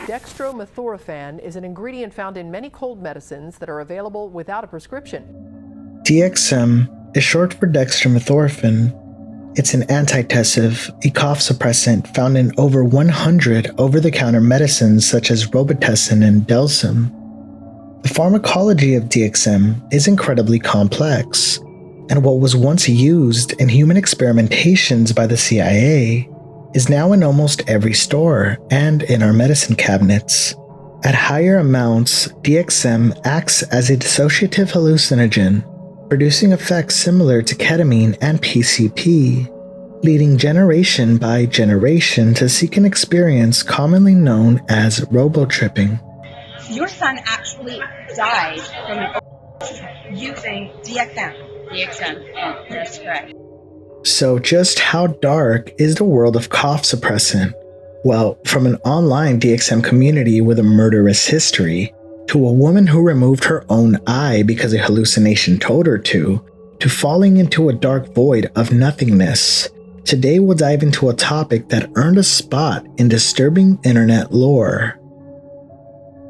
Dextromethorphan is an ingredient found in many cold medicines that are available without a prescription. DXM is short for dextromethorphan. It's an antitussive, a cough suppressant found in over 100 over-the-counter medicines such as Robitussin and Delsym. The pharmacology of DXM is incredibly complex, and what was once used in human experimentations by the CIA is now in almost every store and in our medicine cabinets. At higher amounts, DXM acts as a dissociative hallucinogen, producing effects similar to ketamine and PCP, leading generation by generation to seek an experience commonly known as robotripping. Your son actually died from an using DXM. DXM, yeah, that's correct. So just how dark is the world of cough suppressant? Well, from an online DXM community with a murderous history, to a woman who removed her own eye because a hallucination told her to falling into a dark void of nothingness. Today we'll dive into a topic that earned a spot in disturbing internet lore.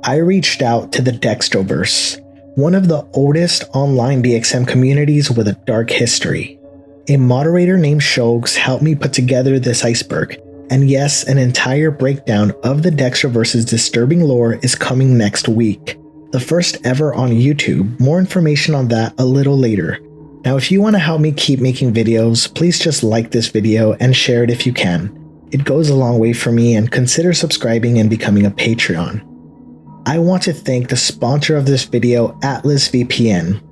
I reached out to the Dextroverse, one of the oldest online DXM communities with a dark history. A moderator named Shulgs helped me put together this iceberg, and yes, an entire breakdown of the Dextroverse's disturbing lore is coming next week. The first ever on YouTube. More information on that a little later. Now if you want to help me keep making videos, please just like this video and share it if you can. It goes a long way for me, and consider subscribing and becoming a Patreon. I want to thank the sponsor of this video, AtlasVPN.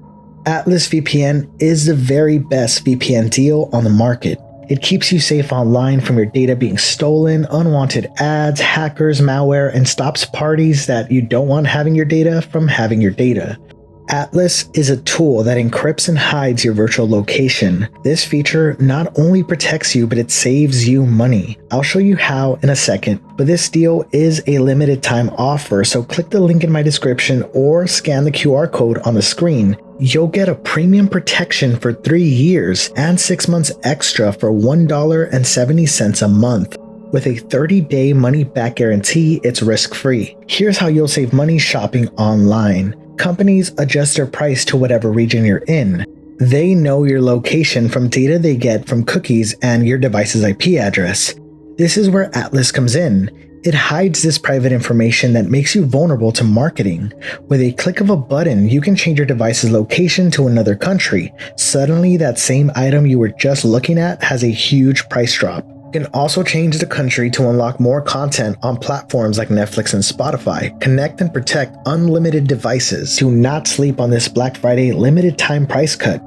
AtlasVPN is the very best VPN deal on the market. It keeps you safe online from your data being stolen, unwanted ads, hackers, malware, and stops parties that you don't want having your data from having your data. Atlas is a tool that encrypts and hides your virtual location. This feature not only protects you, but it saves you money. I'll show you how in a second, but this deal is a limited time offer, so click the link in my description or scan the QR code on the screen. You'll get a premium protection for 3 years and 6 months extra for $1.70 a month. With a 30-day money-back guarantee, it's risk-free. Here's how you'll save money shopping online. Companies adjust their price to whatever region you're in. They know your location from data they get from cookies and your device's IP address. This is where Atlas comes in. It hides this private information that makes you vulnerable to marketing. With a click of a button, you can change your device's location to another country. Suddenly, that same item you were just looking at has a huge price drop. You can also change the country to unlock more content on platforms like Netflix and Spotify. Connect and protect unlimited devices. Do not sleep on this Black Friday limited time price cut.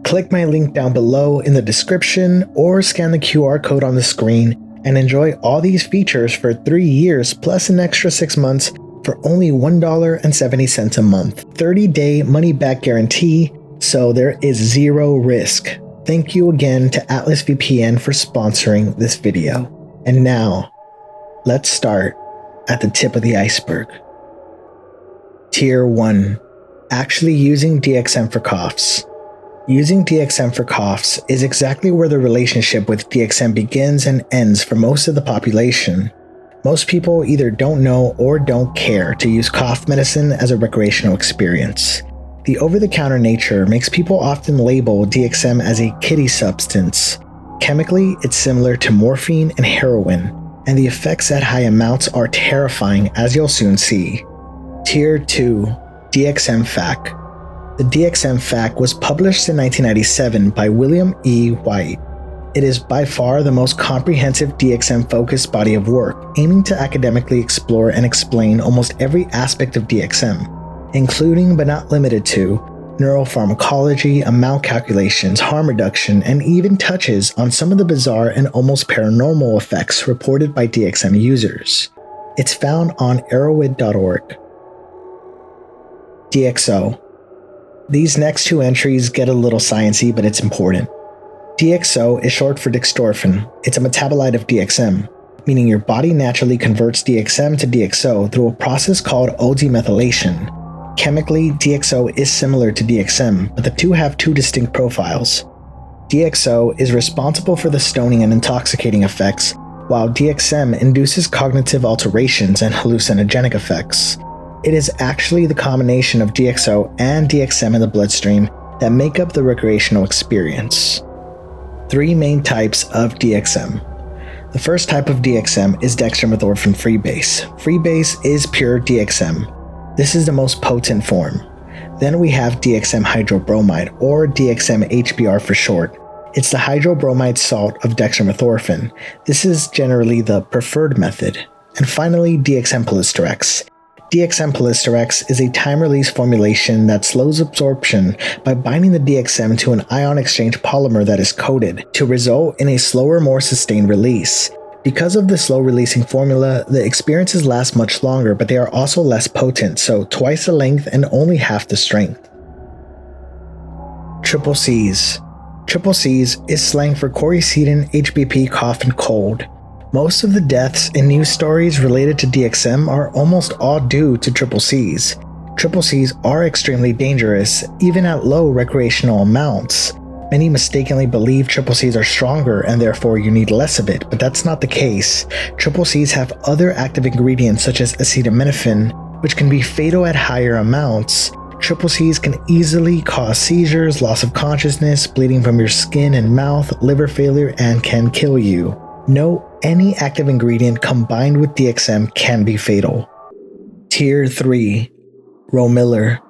Click my link down below in the description or scan the QR code on the screen and enjoy all these features for 3 years plus an extra 6 months for only $1.70 a month. 30-day money-back guarantee, so there is zero risk. Thank you again to AtlasVPN for sponsoring this video. And now, let's start at the tip of the iceberg. Tier 1. Actually using DXM for coughs. Using DXM for coughs is exactly where the relationship with DXM begins and ends for most of the population. Most people either don't know or don't care to use cough medicine as a recreational experience. The over-the-counter nature makes people often label DXM as a kiddie substance. Chemically, it's similar to morphine and heroin, and the effects at high amounts are terrifying, as you'll soon see. Tier 2. DXM FAQ. The DXM FAQ was published in 1997 by William E. White. It is by far the most comprehensive DXM-focused body of work, aiming to academically explore and explain almost every aspect of DXM, including but not limited to neuropharmacology, amount calculations, harm reduction, and even touches on some of the bizarre and almost paranormal effects reported by DXM users. It's found on arrowid.org. DXO. These next two entries get a little sciencey, but it's important. DXO is short for Dextroverse. It's a metabolite of DXM, meaning your body naturally converts DXM to DXO through a process called O-demethylation. Chemically, DXO is similar to DXM, but the two have two distinct profiles. DXO is responsible for the stoning and intoxicating effects, while DXM induces cognitive alterations and hallucinogenic effects. It is actually the combination of DXO and DXM in the bloodstream that make up the recreational experience. 3 main types of DXM. The first type of DXM is Dextromethorphan freebase. Freebase is pure DXM. This is the most potent form. Then we have DXM hydrobromide, or DXM HBr for short. It's the hydrobromide salt of dextromethorphan. This is generally the preferred method. And finally, DXM polysterex. DXM polysterex is a time-release formulation that slows absorption by binding the DXM to an ion exchange polymer that is coated to result in a slower, more sustained release. Because of the slow-releasing formula, the experiences last much longer, but they are also less potent, so twice the length and only half the strength. Triple Cs. Triple Cs is slang for corycidin, HBP, cough, and cold. Most of the deaths in news stories related to DXM are almost all due to triple Cs. Triple Cs are extremely dangerous, even at low recreational amounts. Many mistakenly believe triple Cs are stronger and therefore you need less of it, but that's not the case. Triple Cs have other active ingredients such as acetaminophen, which can be fatal at higher amounts. Triple Cs can easily cause seizures, loss of consciousness, bleeding from your skin and mouth, liver failure, and can kill you. Note, any active ingredient combined with DXM can be fatal. Tier 3. Romilar.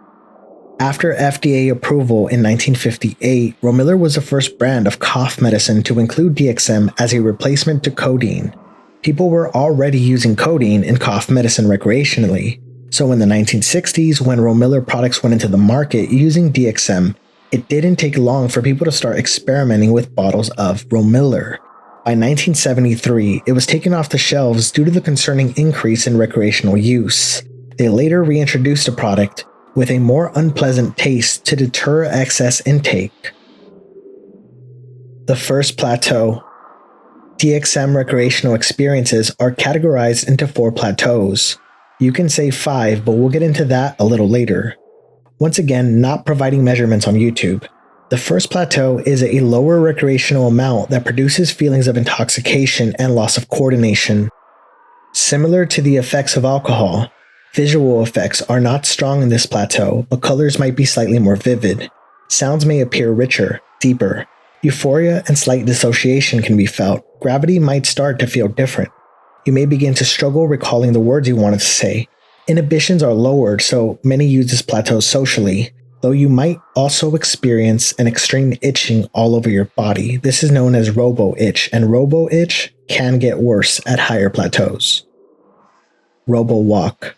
After FDA approval in 1958, Romilar was the first brand of cough medicine to include DXM as a replacement to codeine. People were already using codeine in cough medicine recreationally, so in the 1960s, when Romilar products went into the market using DXM, it didn't take long for people to start experimenting with bottles of Romilar. By 1973, it was taken off the shelves due to the concerning increase in recreational use. They later reintroduced the product with a more unpleasant taste to deter excess intake. The first plateau. DXM recreational experiences are categorized into 4 plateaus. You can say 5, but we'll get into that a little later. Once again, not providing measurements on YouTube. The first plateau is a lower recreational amount that produces feelings of intoxication and loss of coordination. Similar to the effects of alcohol, visual effects are not strong in this plateau, but colors might be slightly more vivid. Sounds may appear richer, deeper. Euphoria and slight dissociation can be felt. Gravity might start to feel different. You may begin to struggle recalling the words you wanted to say. Inhibitions are lowered, so many use this plateau socially, though you might also experience an extreme itching all over your body. This is known as robo-itch, and robo-itch can get worse at higher plateaus. Robowalk.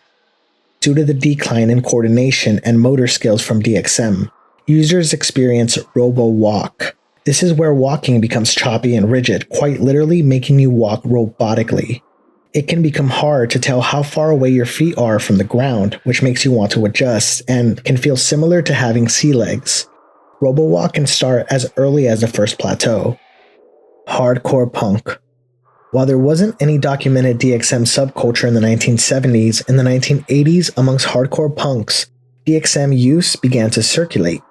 Due to the decline in coordination and motor skills from DXM, users experience robowalk. This is where walking becomes choppy and rigid, quite literally making you walk robotically. It can become hard to tell how far away your feet are from the ground, which makes you want to adjust, and can feel similar to having sea legs. Robowalk can start as early as the first plateau. Hardcore punk. While there wasn't any documented DXM subculture in the 1970s, in the 1980s amongst hardcore punks, DXM use began to circulate.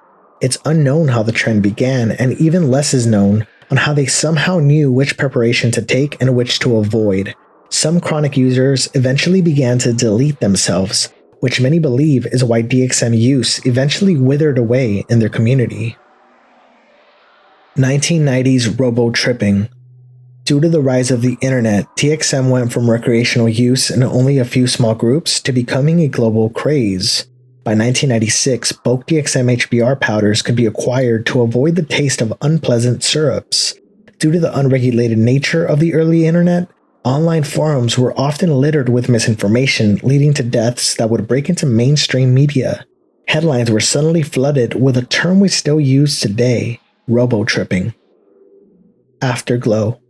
It's unknown how the trend began, and even less is known on how they somehow knew which preparation to take and which to avoid. Some chronic users eventually began to delete themselves, which many believe is why DXM use eventually withered away in their community. 1990s Robotripping. Due to the rise of the internet, DXM went from recreational use in only a few small groups to becoming a global craze. By 1996, bulk DXM HBr powders could be acquired to avoid the taste of unpleasant syrups. Due to the unregulated nature of the early internet, online forums were often littered with misinformation, leading to deaths that would break into mainstream media. Headlines were suddenly flooded with a term we still use today, robotripping. Afterglow.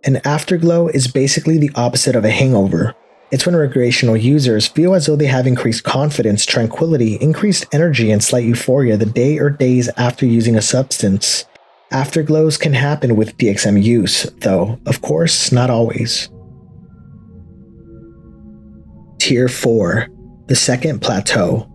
An afterglow is basically the opposite of a hangover. It's when recreational users feel as though they have increased confidence, tranquility, increased energy, and slight euphoria the day or days after using a substance. Afterglows can happen with DXM use, though, of course, not always. Tier 4. The second plateau.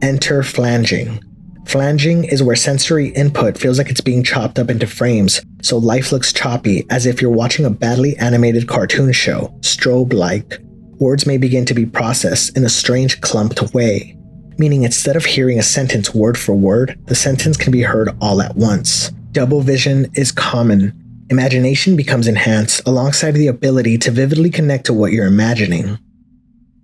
Enter flanging. Flanging is where sensory input feels like it's being chopped up into frames, so life looks choppy, as if you're watching a badly animated cartoon show, strobe-like. Words may begin to be processed in a strange clumped way, meaning instead of hearing a sentence word for word, the sentence can be heard all at once. Double vision is common. Imagination becomes enhanced alongside the ability to vividly connect to what you're imagining.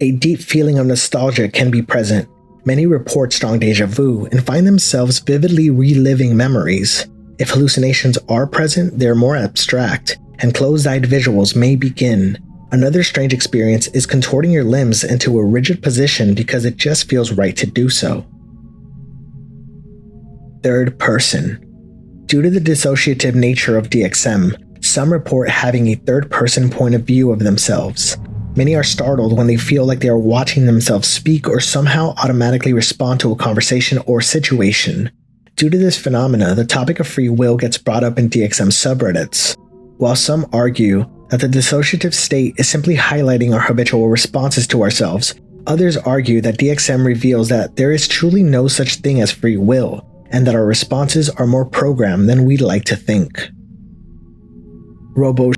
A deep feeling of nostalgia can be present. Many report strong déjà vu and find themselves vividly reliving memories. If hallucinations are present, they're more abstract, and closed-eyed visuals may begin. Another strange experience is contorting your limbs into a rigid position because it just feels right to do so. Third person. Due to the dissociative nature of DXM, some report having a third-person point of view of themselves. Many are startled when they feel like they are watching themselves speak or somehow automatically respond to a conversation or situation. Due to this phenomena, the topic of free will gets brought up in DXM subreddits. While some argue that the dissociative state is simply highlighting our habitual responses to ourselves, others argue that DXM reveals that there is truly no such thing as free will, and that our responses are more programmed than we'd like to think. Roboshhh.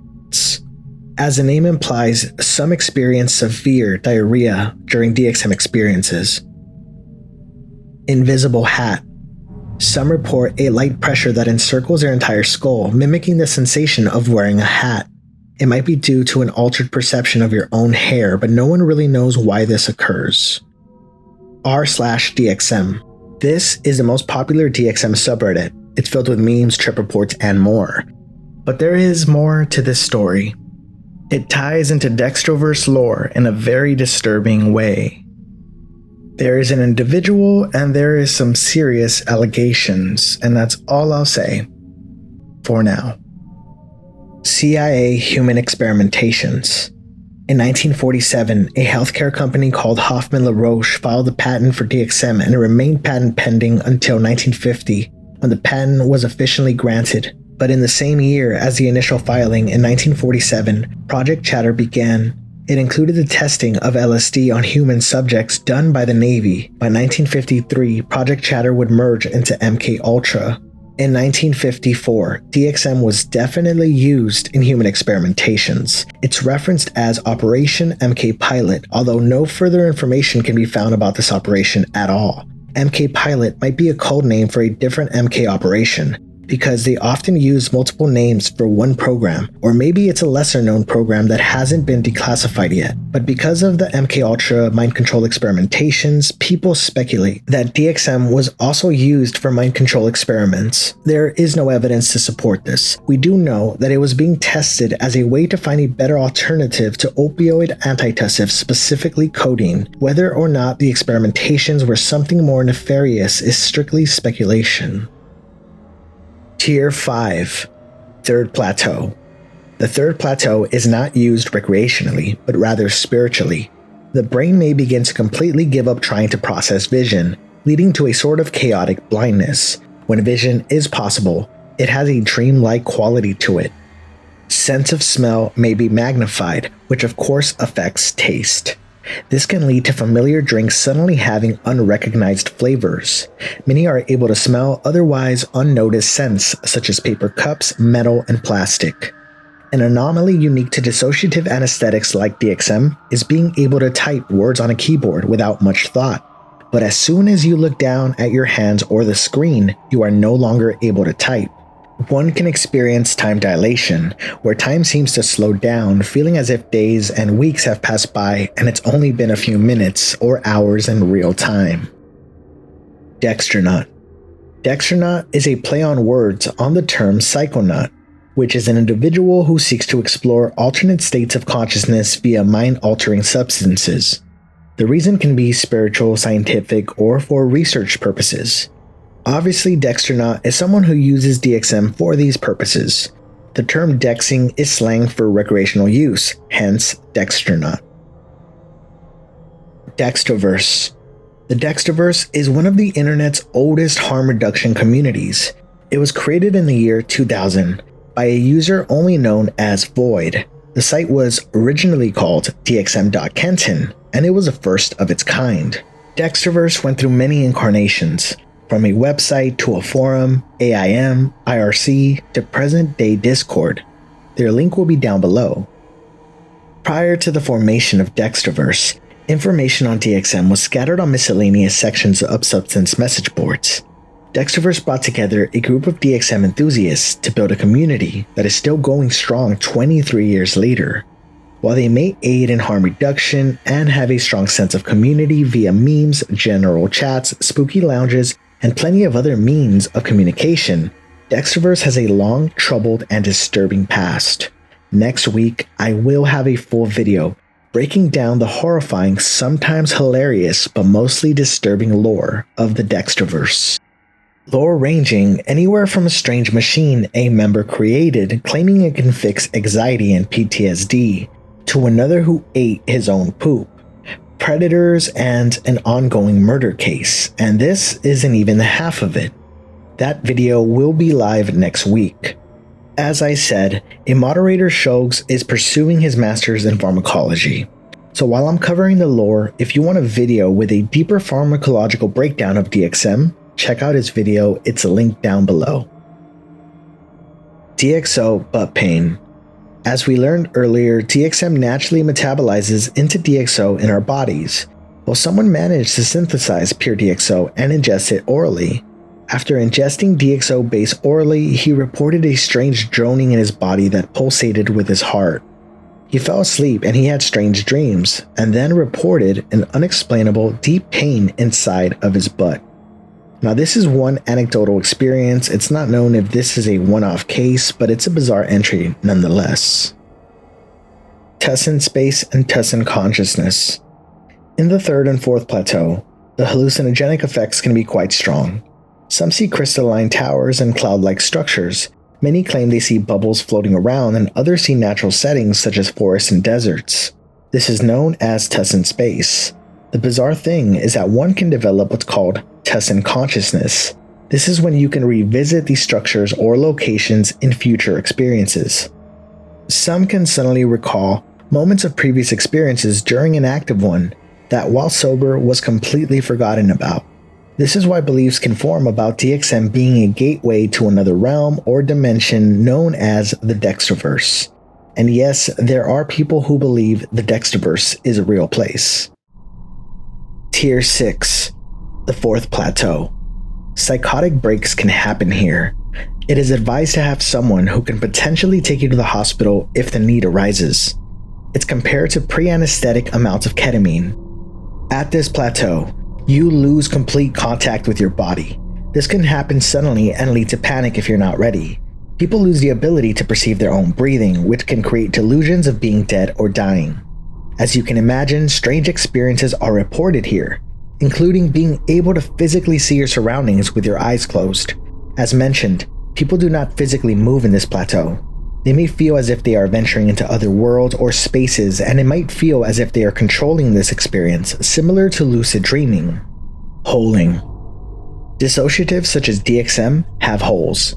As the name implies, some experience severe diarrhea during DXM experiences. Invisible hat. Some report a light pressure that encircles their entire skull, mimicking the sensation of wearing a hat. It might be due to an altered perception of your own hair, but no one really knows why this occurs. r/DXM. This is the most popular DXM subreddit. It's filled with memes, trip reports, and more. But there is more to this story. It ties into Dextroverse lore in a very disturbing way. There is an individual and there is some serious allegations, and that's all I'll say for now. CIA Human Experimentations. In 1947, a healthcare company called Hoffman La Roche filed a patent for DXM, and it remained patent pending until 1950, when the patent was officially granted. But in the same year as the initial filing, in 1947, Project Chatter began. It included the testing of LSD on human subjects done by the Navy. By 1953, Project Chatter would merge into MK Ultra. In 1954, DXM was definitely used in Human Experimentations. It's referenced as Operation MK Pilot, although no further information can be found about this operation at all. MK Pilot might be a code name for a different MK operation, because they often use multiple names for one program, or maybe it's a lesser known program that hasn't been declassified yet. But because of the MK Ultra mind control experimentations, people speculate that DXM was also used for mind control experiments. There is no evidence to support this. We do know that it was being tested as a way to find a better alternative to opioid antitussives, specifically codeine. Whether or not the experimentations were something more nefarious is strictly speculation. Tier 5. Third Plateau. The third plateau is not used recreationally, but rather spiritually. The brain may begin to completely give up trying to process vision, leading to a sort of chaotic blindness. When vision is possible, it has a dreamlike quality to it. Sense of smell may be magnified, which of course affects taste. This can lead to familiar drinks suddenly having unrecognized flavors. Many are able to smell otherwise unnoticed scents, such as paper cups, metal, and plastic. An anomaly unique to dissociative anesthetics like DXM is being able to type words on a keyboard without much thought. But as soon as you look down at your hands or the screen, you are no longer able to type. One can experience time dilation, where time seems to slow down, feeling as if days and weeks have passed by and it's only been a few minutes or hours in real time. Dextronaut. Dextronaut is a play on words on the term psychonaut, which is an individual who seeks to explore alternate states of consciousness via mind-altering substances. The reason can be spiritual, scientific, or for research purposes. Obviously, Dextronaut is someone who uses DXM for these purposes. The term dexing is slang for recreational use, hence Dextronaut. Dextroverse. The Dextroverse is one of the internet's oldest harm reduction communities. It was created in the year 2000 by a user only known as Void. The site was originally called DXM.Kenton, and it was the first of its kind. Dextroverse went through many incarnations. from a website to a forum, AIM, IRC, to present-day Discord. Their link will be down below. Prior to the formation of Dextroverse, information on DXM was scattered on miscellaneous sections of substance message boards. Dextroverse brought together a group of DXM enthusiasts to build a community that is still going strong 23 years later. While they may aid in harm reduction and have a strong sense of community via memes, general chats, spooky lounges, and plenty of other means of communication, Dextroverse has a long, troubled, and disturbing past. Next week, I will have a full video breaking down the horrifying, sometimes hilarious, but mostly disturbing lore of the Dextroverse. Lore ranging anywhere from a strange machine a member created claiming it can fix anxiety and PTSD, to another who ate his own poop, predators, and an ongoing murder case, and this isn't even half of it. That video will be live next week. As I said, a moderator Shulgs is pursuing his master's in pharmacology. So while I'm covering the lore, if you want a video with a deeper pharmacological breakdown of DXM, check out his video, it's linked down below. DXO Butt Pain. As we learned earlier, DXM naturally metabolizes into DXO in our bodies. Well, someone managed to synthesize pure DXO and ingest it orally. After ingesting DXO base orally, he reported a strange droning in his body that pulsated with his heart. He fell asleep and he had strange dreams, and then reported an unexplainable deep pain inside of his butt. Now, this is one anecdotal experience. It's not known if this is a one-off case, but it's a bizarre entry nonetheless. Tussin space and Tussin consciousness. In the third and fourth plateau, the hallucinogenic effects can be quite strong. Some see crystalline towers and cloud-like structures. Many claim they see bubbles floating around, and others see natural settings such as forests and deserts. This is known as Tussin space. The bizarre thing is that one can develop what's called Tussin consciousness. This is when you can revisit these structures or locations in future experiences. Some can suddenly recall moments of previous experiences during an active one that, while sober, was completely forgotten about. This is why beliefs can form about DXM being a gateway to another realm or dimension known as the Dextroverse. And yes, there are people who believe the Dextroverse is a real place. Tier 6. The fourth plateau. Psychotic breaks can happen here. It is advised to have someone who can potentially take you to the hospital if the need arises. It's compared to pre-anesthetic amounts of ketamine. At this plateau, you lose complete contact with your body. This can happen suddenly and lead to panic if you're not ready. People lose the ability to perceive their own breathing, which can create delusions of being dead or dying. As you can imagine, strange experiences are reported here, including being able to physically see your surroundings with your eyes closed. As mentioned, people do not physically move in this plateau. They may feel as if they are venturing into other worlds or spaces, and it might feel as if they are controlling this experience, similar to lucid dreaming. Holing. Dissociatives such as DXM have holes.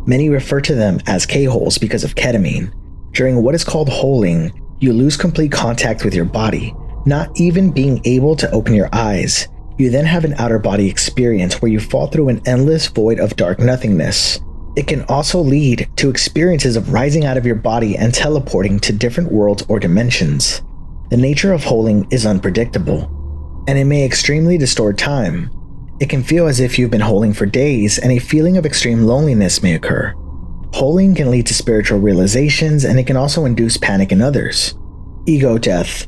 Many refer to them as K-holes because of ketamine. During what is called holing, you lose complete contact with your body, not even being able to open your eyes. You then have an outer body experience where you fall through an endless void of dark nothingness. It can also lead to experiences of rising out of your body and teleporting to different worlds or dimensions. The nature of holing is unpredictable, and it may extremely distort time. It can feel as if you've been holing for days, and a feeling of extreme loneliness may occur. Holing can lead to spiritual realizations, and it can also induce panic in others. Ego death.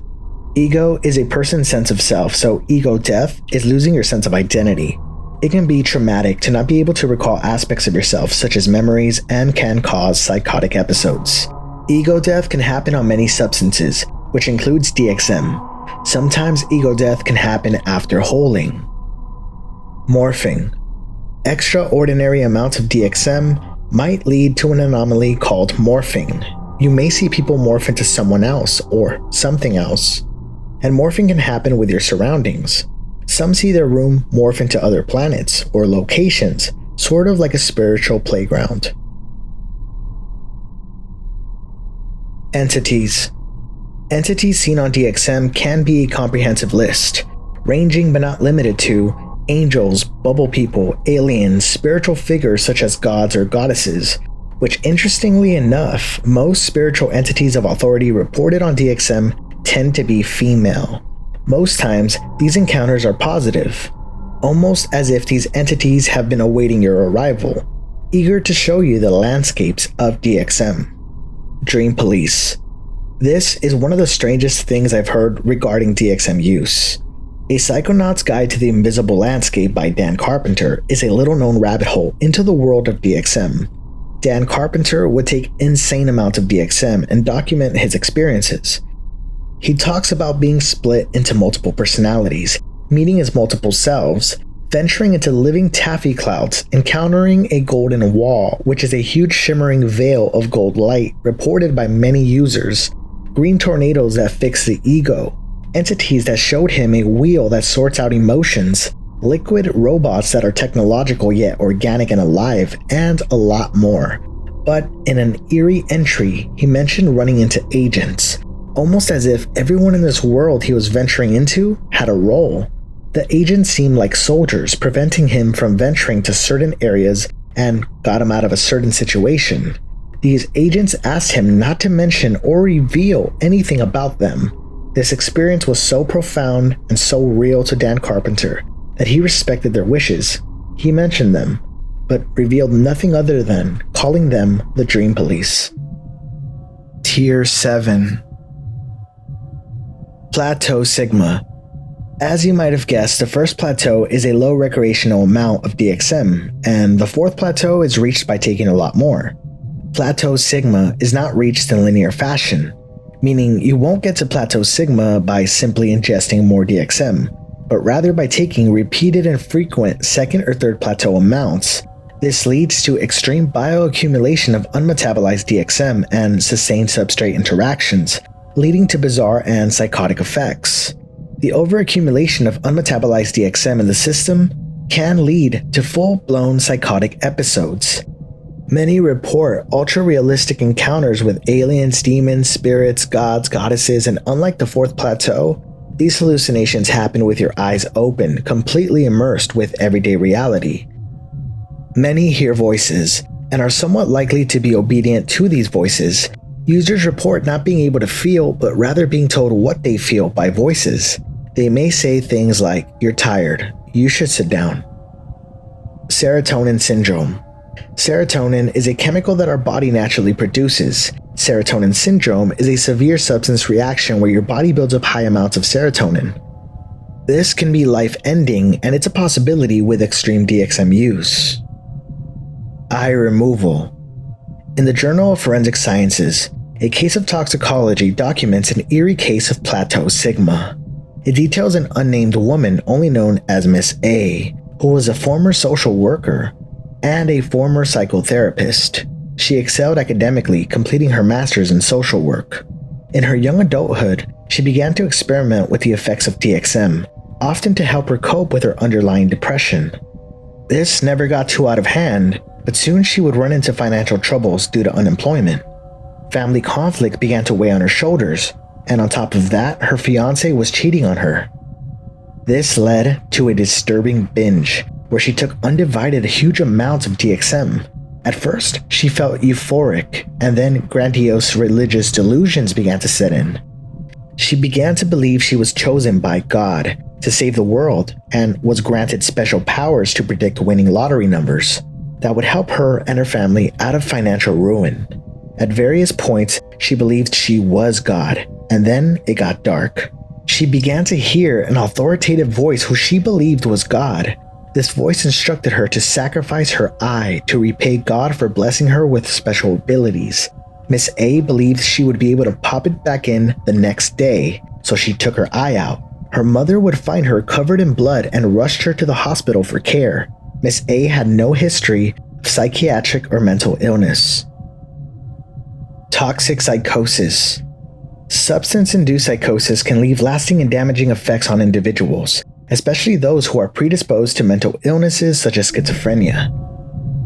Ego is a person's sense of self, so ego death is losing your sense of identity. It can be traumatic to not be able to recall aspects of yourself, such as memories, and can cause psychotic episodes. Ego death can happen on many substances, which includes DXM. Sometimes ego death can happen after holing. Morphing. Extraordinary amounts of DXM might lead to an anomaly called morphing. You may see people morph into someone else or something else. And morphing can happen with your surroundings. Some see their room morph into other planets or locations, sort of like a spiritual playground. Entities. Entities seen on DXM can be a comprehensive list, ranging but not limited to angels, bubble people, aliens, spiritual figures such as gods or goddesses, which interestingly enough, most spiritual entities of authority reported on DXM tend to be female. Most times, these encounters are positive, almost as if these entities have been awaiting your arrival, eager to show you the landscapes of DXM. Dream Police. This is one of the strangest things I've heard regarding DXM use. A Psychonaut's Guide to the Invisible Landscape by Dan Carpenter is a little-known rabbit hole into the world of DXM. Dan Carpenter would take insane amounts of DXM and document his experiences. He talks about being split into multiple personalities, meeting his multiple selves, venturing into living taffy clouds, encountering a golden wall, which is a huge shimmering veil of gold light reported by many users, green tornadoes that fix the ego, entities that showed him a wheel that sorts out emotions, liquid robots that are technological yet organic and alive, and a lot more. But in an eerie entry, he mentioned running into agents, almost as if everyone in this world he was venturing into had a role. The agents seemed like soldiers, preventing him from venturing to certain areas and got him out of a certain situation. These agents asked him not to mention or reveal anything about them. This experience was so profound and so real to Dan Carpenter that he respected their wishes. He mentioned them, but revealed nothing other than calling them the Dream Police. Tier 7. Plateau Sigma. As you might have guessed, the first plateau is a low recreational amount of DXM, and the fourth plateau is reached by taking a lot more. Plateau Sigma is not reached in linear fashion, meaning you won't get to Plateau Sigma by simply ingesting more DXM, but rather by taking repeated and frequent second or third plateau amounts. This leads to extreme bioaccumulation of unmetabolized DXM and sustained substrate interactions, leading to bizarre and psychotic effects. The overaccumulation of unmetabolized DXM in the system can lead to full-blown psychotic episodes. Many report ultra-realistic encounters with aliens, demons, spirits, gods, goddesses, and unlike the fourth plateau, these hallucinations happen with your eyes open, completely immersed with everyday reality. Many hear voices, and are somewhat likely to be obedient to these voices. Users report not being able to feel, but rather being told what they feel by voices. They may say things like, "You're tired, you should sit down." Serotonin Syndrome. Serotonin is a chemical that our body naturally produces. Serotonin Syndrome is a severe substance reaction where your body builds up high amounts of serotonin. This can be life-ending, and it's a possibility with extreme DXM use. Eye removal. In the Journal of Forensic Sciences, a case of toxicology documents an eerie case of Plateau Sigma. It details an unnamed woman only known as Miss A, who was a former social worker and a former psychotherapist. She excelled academically, completing her master's in social work. In her young adulthood, she began to experiment with the effects of DXM, often to help her cope with her underlying depression. This never got too out of hand, but soon she would run into financial troubles due to unemployment. Family conflict began to weigh on her shoulders, and on top of that, her fiancé was cheating on her. This led to a disturbing binge, where she took undivided huge amounts of DXM. At first, she felt euphoric, and then grandiose religious delusions began to set in. She began to believe she was chosen by God to save the world, and was granted special powers to predict winning lottery numbers that would help her and her family out of financial ruin. At various points, she believed she was God, and then it got dark. She began to hear an authoritative voice who she believed was God. This voice instructed her to sacrifice her eye to repay God for blessing her with special abilities. Miss A believed she would be able to pop it back in the next day, so she took her eye out. Her mother would find her covered in blood and rushed her to the hospital for care. Miss A had no history of psychiatric or mental illness. Toxic psychosis. Substance-induced psychosis can leave lasting and damaging effects on individuals, especially those who are predisposed to mental illnesses such as schizophrenia.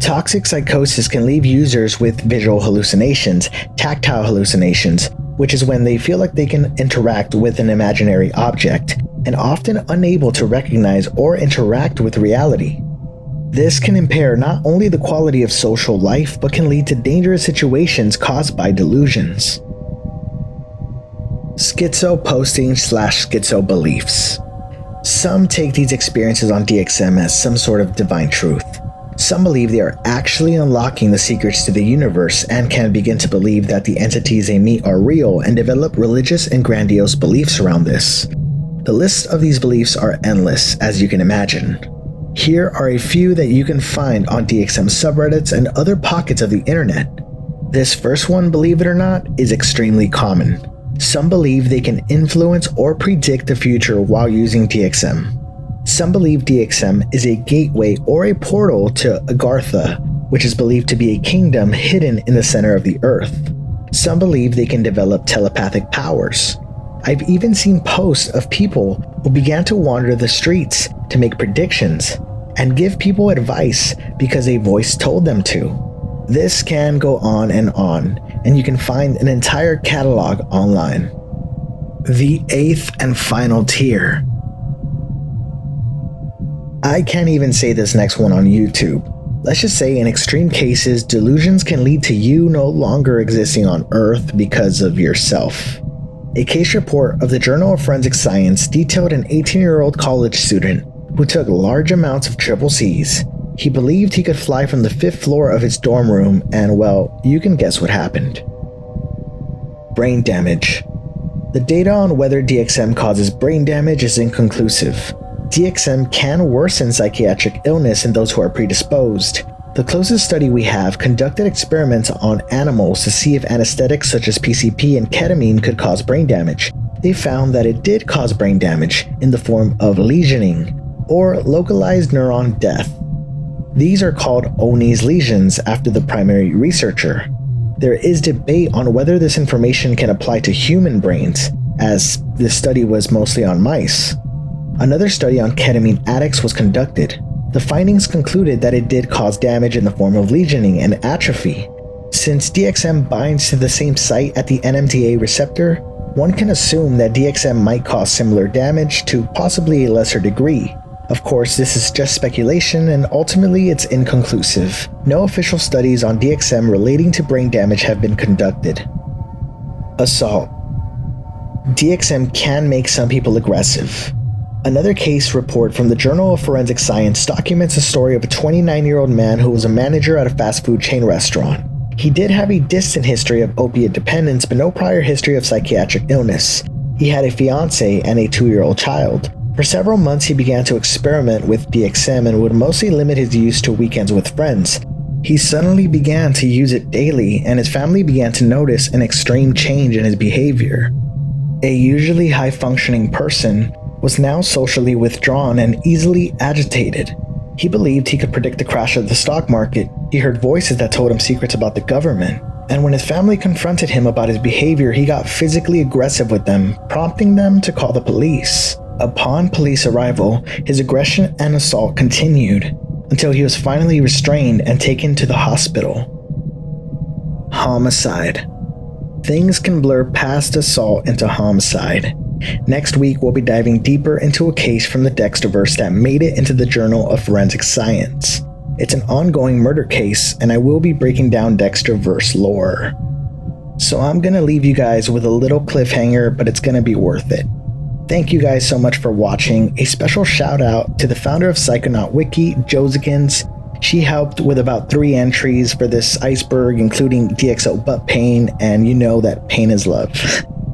Toxic psychosis can leave users with visual hallucinations, tactile hallucinations, which is when they feel like they can interact with an imaginary object, and often unable to recognize or interact with reality. This can impair not only the quality of social life, but can lead to dangerous situations caused by delusions. Schizoposting/Schizobeliefs. Some take these experiences on DXM as some sort of divine truth. Some believe they are actually unlocking the secrets to the universe and can begin to believe that the entities they meet are real and develop religious and grandiose beliefs around this. The list of these beliefs are endless, as you can imagine. Here are a few that you can find on DXM subreddits and other pockets of the internet. This first one, believe it or not, is extremely common. Some believe they can influence or predict the future while using DXM. Some believe DXM is a gateway or a portal to Agartha, which is believed to be a kingdom hidden in the center of the earth. Some believe they can develop telepathic powers. I've even seen posts of people who began to wander the streets to make predictions and give people advice because a voice told them to. This can go on, and you can find an entire catalog online. The 8th and final tier. I can't even say this next one on YouTube. Let's just say in extreme cases, delusions can lead to you no longer existing on Earth because of yourself. A case report of the Journal of Forensic Science detailed an 18-year-old college student who took large amounts of triple C's. He believed he could fly from the 5th floor of his dorm room, and well, you can guess what happened. Brain damage. The data on whether DXM causes brain damage is inconclusive. DXM can worsen psychiatric illness in those who are predisposed. The closest study we have conducted experiments on animals to see if anesthetics such as PCP and ketamine could cause brain damage. They found that it did cause brain damage in the form of lesioning, or localized neuron death. These are called Oni's lesions after the primary researcher. There is debate on whether this information can apply to human brains, as this study was mostly on mice. Another study on ketamine addicts was conducted. The findings concluded that it did cause damage in the form of lesioning and atrophy. Since DXM binds to the same site at the NMDA receptor, one can assume that DXM might cause similar damage to possibly a lesser degree. Of course, this is just speculation and ultimately it's inconclusive. No official studies on DXM relating to brain damage have been conducted. Assault. DXM can make some people aggressive. Another case report from the Journal of Forensic Science documents the story of a 29-year-old man who was a manager at a fast food chain restaurant. He did have a distant history of opiate dependence, but no prior history of psychiatric illness. He had a fiancée and a 2-year-old child. For several months, he began to experiment with DXM and would mostly limit his use to weekends with friends. He suddenly began to use it daily, and his family began to notice an extreme change in his behavior. A usually high-functioning person was now socially withdrawn and easily agitated. He believed he could predict the crash of the stock market. He heard voices that told him secrets about the government. And when his family confronted him about his behavior, he got physically aggressive with them, prompting them to call the police. Upon police arrival, his aggression and assault continued until he was finally restrained and taken to the hospital. Homicide. Things can blur past assault into homicide. Next week, we'll be diving deeper into a case from the Dextroverse that made it into the Journal of Forensic Science. It's an ongoing murder case, and I will be breaking down Dextroverse lore. So I'm gonna leave you guys with a little cliffhanger, but it's gonna be worth it. Thank you guys so much for watching. A special shout out to the founder of Psychonaut Wiki, Josikins. She helped with about 3 entries for this iceberg, including DXO Butt Pain, and you know that pain is love.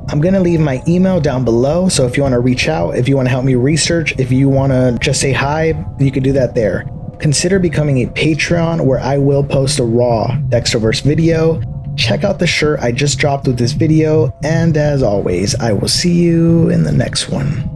I'm gonna leave my email down below, so if you wanna reach out, if you wanna help me research, if you wanna just say hi, you can do that there. Consider becoming a Patreon, where I will post a raw Dextroverse video. Check out the shirt I just dropped with this video, and as always, I will see you in the next one.